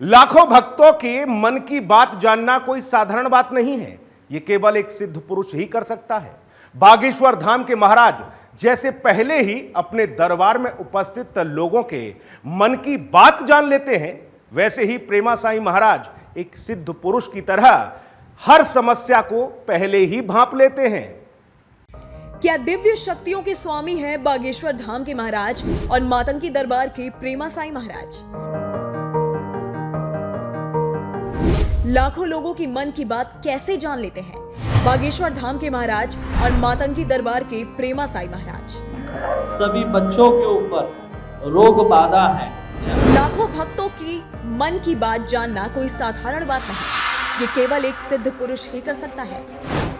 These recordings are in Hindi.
लाखों भक्तों के मन की बात जानना कोई साधारण बात नहीं है। यह केवल एक सिद्ध पुरुष ही कर सकता है। बागेश्वर धाम के महाराज जैसे पहले ही अपने दरबार में उपस्थित लोगों के मन की बात जान लेते हैं, वैसे ही प्रेमा साईं महाराज एक सिद्ध पुरुष की तरह हर समस्या को पहले ही भांप लेते हैं। क्या दिव्य शक्तियों के स्वामी हैं बागेश्वर धाम के महाराज और मातंगी दरबार के प्रेमा साईं महाराज। लाखों लोगों की मन की बात कैसे जान लेते हैं बागेश्वर धाम के महाराज और मातंगी दरबार के प्रेमा साईं महाराज। सभी बच्चों के ऊपर रोग बाधा है। लाखों भक्तों की मन की बात जानना कोई साधारण बात नहीं, ये केवल एक सिद्ध पुरुष ही कर सकता है।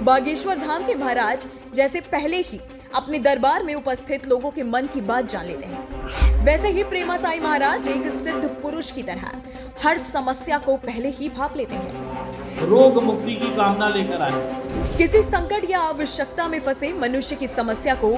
बागेश्वर धाम के महाराज जैसे पहले ही अपने दरबार में उपस्थित लोगों के मन की बात जान लेते हैं, वैसे ही प्रेमा साईं महाराज एक सिद्ध पुरुष की तरह हर समस्या को पहले ही भांप लेते हैं। रोग मुक्ति की कामना लेकर आए। किसी संकट या आवश्यकता में फंसे मनुष्य की समस्या को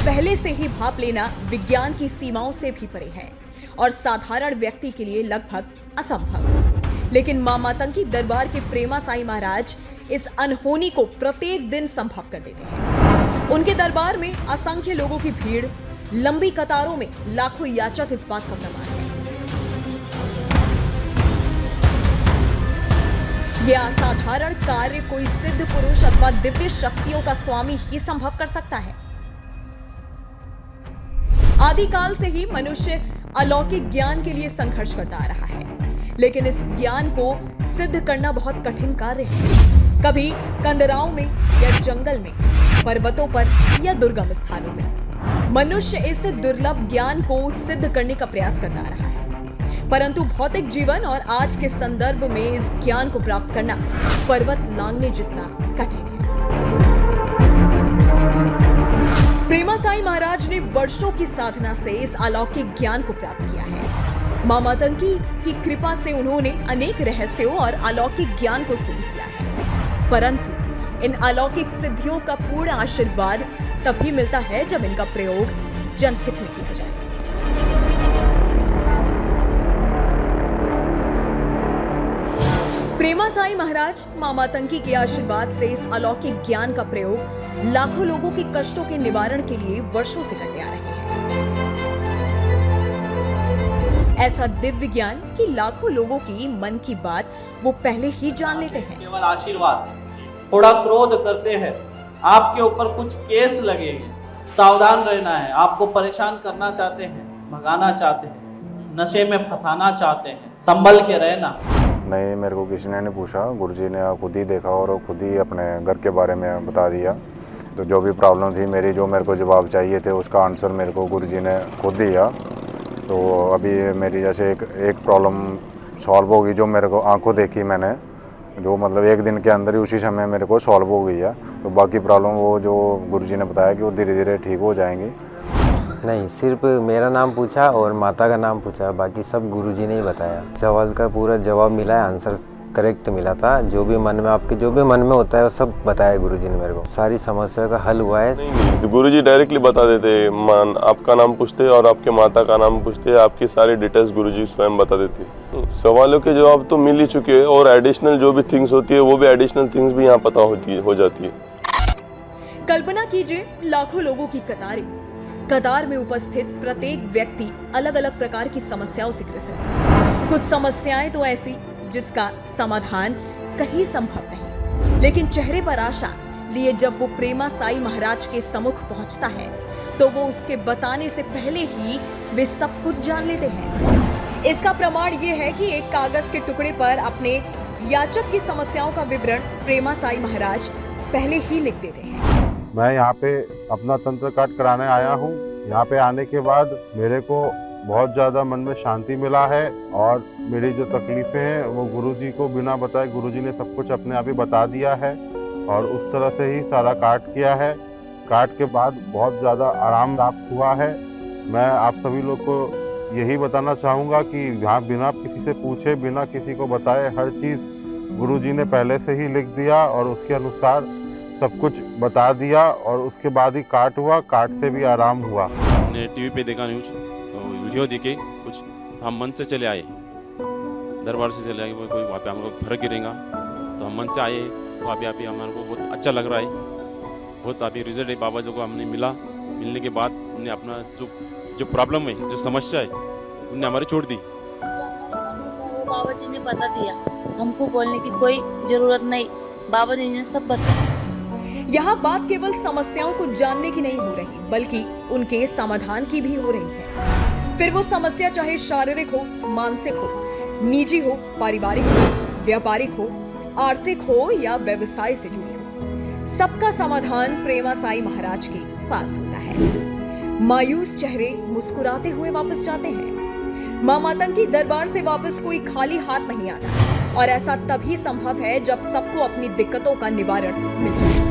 पहले से ही भांप लेना विज्ञान की सीमाओं से भी परे है और साधारण व्यक्ति के लिए लगभग असंभव। लेकिन मां मातंगी दरबार के प्रेमा साईं महाराज इस अनहोनी को प्रत्येक दिन संभव कर देते हैं। उनके दरबार में असंख्य लोगों की भीड़, लंबी कतारों में लाखों याचक इस बात का प्रमाण है। यह असाधारण कार्य कोई सिद्ध पुरुष अथवा दिव्य शक्तियों का स्वामी ही संभव कर सकता है। आदिकाल से ही मनुष्य अलौकिक ज्ञान के लिए संघर्ष करता आ रहा है, लेकिन इस ज्ञान को सिद्ध करना बहुत कठिन कार्य है। कभी कंदराओं में या जंगल में, पर्वतों पर या दुर्गम स्थानों में मनुष्य इस दुर्लभ ज्ञान को सिद्ध करने का प्रयास करता आ रहा है, परंतु भौतिक जीवन और आज के संदर्भ में इस ज्ञान को प्राप्त करना पर्वत लांघने जितना कठिन है। प्रेमा साईं महाराज ने वर्षों की साधना से इस अलौकिक ज्ञान को प्राप्त किया है। मां मातंगी की कृपा से उन्होंने अनेक रहस्यों और अलौकिक ज्ञान को सिद्ध किया है, परंतु इन अलौकिक सिद्धियों का पूर्ण आशीर्वाद तभी मिलता है जब इनका प्रयोग जनहित में किया जाए। प्रेमा साईं महाराज मां मातंगी के आशीर्वाद से इस अलौकिक ज्ञान का प्रयोग लाखों लोगों के कष्टों के निवारण के लिए वर्षों से करते आ रहे हैं। ऐसा दिव्य ज्ञान कि लाखों लोगों की मन की बात वो पहले ही जान लेते हैं। केवल आशीर्वाद, थोड़ा क्रोध करते हैं, आपके ऊपर कुछ केस लगेंगे, सावधान रहना है। आपको परेशान करना चाहते हैं, भगाना चाहते हैं, नशे में फंसाना चाहते हैं, संभल के रहना। नहीं, मेरे को किसी ने नहीं पूछा, गुरुजी ने खुद ही देखा और खुद ही अपने घर के बारे में बता दिया। तो जो भी प्रॉब्लम थी मेरी, जो मेरे को जवाब चाहिए थे, उसका आंसर मेरे को गुरुजी ने खुद दिया। तो अभी मेरी जैसे एक प्रॉब्लम सॉल्व होगी, जो मेरे को आंखों देखी मैंने, जो मतलब एक दिन के अंदर ही उसी समय मेरे को सॉल्व हो गई है। तो बाकी प्रॉब्लम वो जो गुरुजी ने बताया कि वो धीरे धीरे ठीक हो जाएंगी। नहीं, सिर्फ मेरा नाम पूछा और माता का नाम पूछा, बाकी सब गुरुजी ने ही बताया। सवाल का पूरा जवाब मिला है, आंसर करेक्ट मिला था। जो भी मन में आपके जो भी मन में होता है वो सब बताया गुरुजी ने मेरे को। सारी समस्या का हल हुआ है। नहीं, गुरुजी डायरेक्टली बता देते, आपका नाम पूछते और आपके माता का नाम पूछते, आपकी सारी डिटेल्स गुरुजी स्वयं बता देते। सवालों के जवाब तो मिल ही चुके हैं और एडिशनल जो भी थिंग्स होती है वो भी एडिशनल थिंग्स भी यहाँ पता हो जाती है। कल्पना कीजिए, लाखों लोगों की कतार में उपस्थित प्रत्येक व्यक्ति अलग अलग प्रकार की समस्याओं से ग्रसित है। कुछ समस्याएं तो ऐसी जिसका समाधान कहीं संभव नहीं, लेकिन चेहरे पर आशा लिए जब वो प्रेमा साईं महाराज के सम्मुख पहुंचता है तो वो उसके बताने से पहले ही वे सब कुछ जान लेते हैं। इसका प्रमाण ये है कि एक कागज के टुकड़े पर अपने याचक की समस्याओं का विवरण प्रेमा साईं महाराज पहले ही लिख देते हैं। मैं यहाँ पे अपना तंत्र काट कराने आया हूँ। यहाँ पे आने के बाद मेरे को बहुत ज़्यादा मन में शांति मिला है और मेरी जो तकलीफ़ें हैं वो गुरुजी को बिना बताए गुरुजी ने सब कुछ अपने आप ही बता दिया है और उस तरह से ही सारा काट किया है। काट के बाद बहुत ज़्यादा आराम प्राप्त हुआ है। मैं आप सभी लोग को यही बताना चाहूँगा कि यहाँ बिना किसी से पूछे, बिना किसी को बताए हर चीज़ गुरुजी ने पहले से ही लिख दिया और उसके अनुसार सब कुछ बता दिया और उसके बाद ही काट हुआ। काट से भी आराम हुआ। हमने टीवी पे देखा न्यूज़, तो वीडियो देखे कुछ, हम मन से चले आए। दरबार से चले आए कोई वहाँ पे हमको फर्क गिरेगा, तो हम मन से आए, तो अभी हमारे को बहुत अच्छा लग रहा है। बहुत अभी रिजल्ट है बाबा जी को हमने मिलने के बाद उन्हें अपना जो प्रॉब्लम है, जो समस्या है, उन्हें हमारी छोड़ दी। बाबा जी ने बता दिया, हमको बोलने की कोई जरूरत नहीं, बाबा जी ने सब बताया। यहाँ बात केवल समस्याओं को जानने की नहीं हो रही, बल्कि उनके समाधान की भी हो रही है। फिर वो समस्या चाहे शारीरिक हो, मानसिक हो, निजी हो, पारिवारिक हो, व्यापारिक हो, आर्थिक हो या व्यवसाय से जुड़ी हो, सबका समाधान प्रेमा साई महाराज के पास होता है। मायूस चेहरे मुस्कुराते हुए वापस जाते हैं। मां मातंगी दरबार से वापस कोई खाली हाथ नहीं आता, और ऐसा तभी संभव है जब सबको अपनी दिक्कतों का निवारण मिल जाए।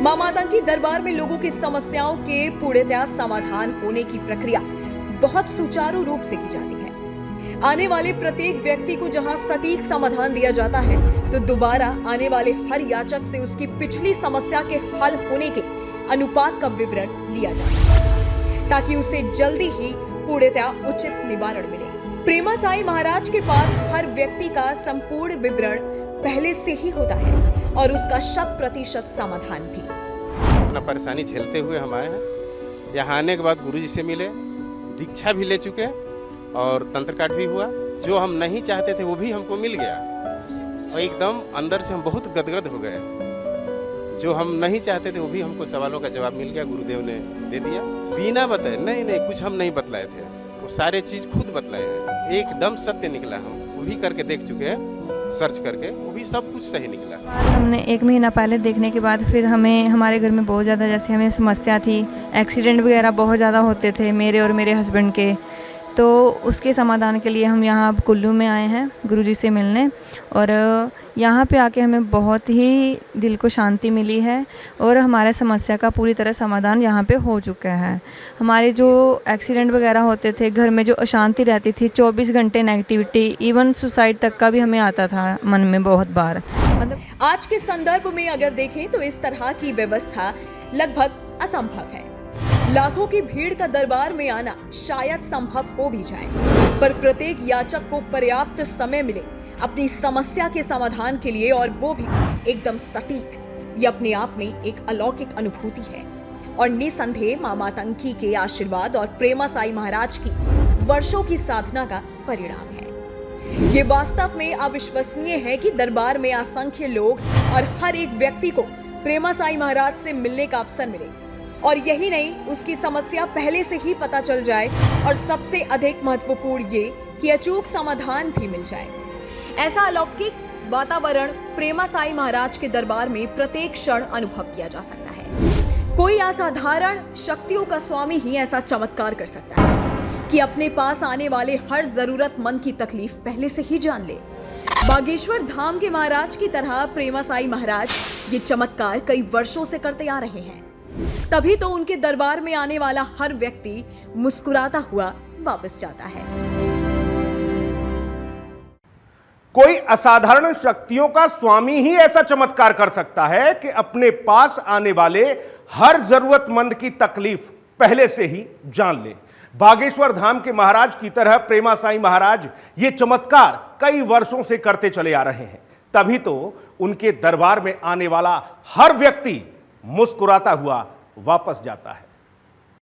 मां मातंगी दरबार में लोगों की समस्याओं के पूर्णतः समाधान होने की प्रक्रिया बहुत सुचारू रूप से की जाती है। आने वाले प्रत्येक व्यक्ति को जहां सटीक समाधान दिया जाता है, तो दोबारा आने वाले हर याचक से उसकी पिछली समस्या के हल होने के अनुपात का विवरण लिया जाता है, ताकि उसे जल्दी ही पूर्णतः उचित निवारण मिले। प्रेमा साई महाराज के पास हर व्यक्ति का संपूर्ण विवरण पहले से ही होता है, और उसका 100% समाधान भी। अपना परेशानी झेलते हुए हम आए हैं। यहाँ आने के बाद गुरुजी से मिले, दीक्षा भी ले चुके, और तंत्र काट भी हुआ। जो हम नहीं चाहते थे वो भी हमको मिल गया, और एकदम अंदर से हम बहुत गदगद हो गए। जो हम नहीं चाहते थे वो भी हमको सवालों का जवाब मिल गया, गुरुदेव ने दे दिया बिना बताए। नहीं कुछ हम नहीं बतलाए थे, वो सारे चीज खुद बतलाए हैं। एकदम सत्य निकला, हम वो भी करके देख चुके हैं, सर्च करके, वो भी सब कुछ सही निकला। हमने 1 महीना पहले देखने के बाद फिर हमारे घर में बहुत ज़्यादा, जैसे हमें समस्या थी, एक्सीडेंट वगैरह बहुत ज़्यादा होते थे मेरे और मेरे हस्बैंड के, तो उसके समाधान के लिए हम यहाँ कुल्लू में आए हैं गुरुजी से मिलने। और यहाँ पे आके हमें बहुत ही दिल को शांति मिली है, और हमारे समस्या का पूरी तरह समाधान यहाँ पे हो चुका है। हमारे जो एक्सीडेंट वगैरह होते थे, घर में जो अशांति रहती थी, 24 घंटे नेगेटिविटी, इवन सुसाइड तक का भी हमें आता था मन में बहुत बार। मतलब आज के संदर्भ में अगर देखें तो इस तरह की व्यवस्था लगभग असंभव है। लाखों की भीड़ का दरबार में आना शायद संभव हो भी जाए, पर प्रत्येक याचक को पर्याप्त समय मिले अपनी समस्या के समाधान के लिए, और वो भी एकदम सटीक, ये अपने आप में एक अलौकिक अनुभूति है, और निसंदेह मां मातंगी के आशीर्वाद और प्रेमा साई महाराज की वर्षों की साधना का परिणाम है। ये वास्तव में अविश्वसनीय है कि दरबार में असंख्य लोग और हर एक व्यक्ति को प्रेमा साई महाराज से मिलने का अवसर मिले, और यही नहीं, उसकी समस्या पहले से ही पता चल जाए, और सबसे अधिक महत्वपूर्ण ये कि अचूक समाधान भी मिल जाए। ऐसा अलौकिक वातावरण प्रेमा साई महाराज के दरबार में प्रत्येक क्षण अनुभव किया जा सकता है। कोई असाधारण शक्तियों का स्वामी ही ऐसा चमत्कार कर सकता है कि अपने पास आने वाले हर जरूरतमंद की तकलीफ पहले से ही जान ले। बागेश्वर धाम के महाराज की तरह प्रेमा साई महाराज ये चमत्कार कई वर्षों से करते आ रहे हैं, तभी तो उनके दरबार में आने वाला हर व्यक्ति मुस्कुराता हुआ वापस जाता है। कोई असाधारण शक्तियों का स्वामी ही ऐसा चमत्कार कर सकता है कि अपने पास आने वाले हर जरूरतमंद की तकलीफ पहले से ही जान ले। बागेश्वर धाम के महाराज की तरह प्रेमा साई महाराज ये चमत्कार कई वर्षों से करते चले आ रहे हैं, तभी तो उनके दरबार में आने वाला हर व्यक्ति मुस्कुराता हुआ वापस जाता है।